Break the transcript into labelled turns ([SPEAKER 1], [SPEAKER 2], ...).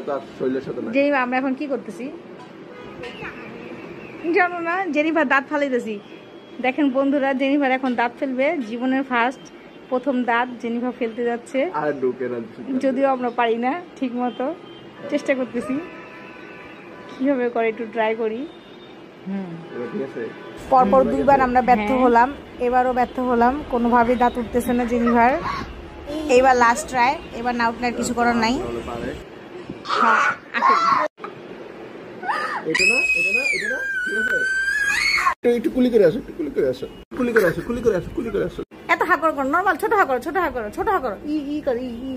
[SPEAKER 1] তার শরীরের সাথে না।
[SPEAKER 2] জেনিফার আমরা এখন কি করতেছি জানো না? জেনিফার দাঁত ফালাইতেছি। দেখেন বন্ধুরা, জেনিফার এখন দাঁত ফেলবে, জীবনের প্রথম দাঁত জেনিফার ফেলতে যাচ্ছে।
[SPEAKER 1] আর ঢুকে না,
[SPEAKER 2] যদিও আমরা পারি না ঠিক মতো, চেষ্টা করতেছি কিভাবে করে, একটু ট্রাই করি। পরপর 2 বার আমরা ব্যর্থ হলাম, এবারও ব্যর্থ হলাম, কোনোভাবেই দাঁত উঠতেছে না জেনিফার। এইবার লাস্ট ট্রাই, এবার না উঠলে আর কিছু করার নাই। হ্যাঁ আসুন।
[SPEAKER 1] এটা না, এটা না, এটা না, ঠিক আছে। একটু কুলি করে আসো, একটু কুলি করে আসো, কুলি করে আসো, কুলি করে আসো, কুলি করে আসো।
[SPEAKER 2] এত হা করো, নরমাল ছোট হা করো, ছোট হা করো, ছোট হা করো, ই করো, ই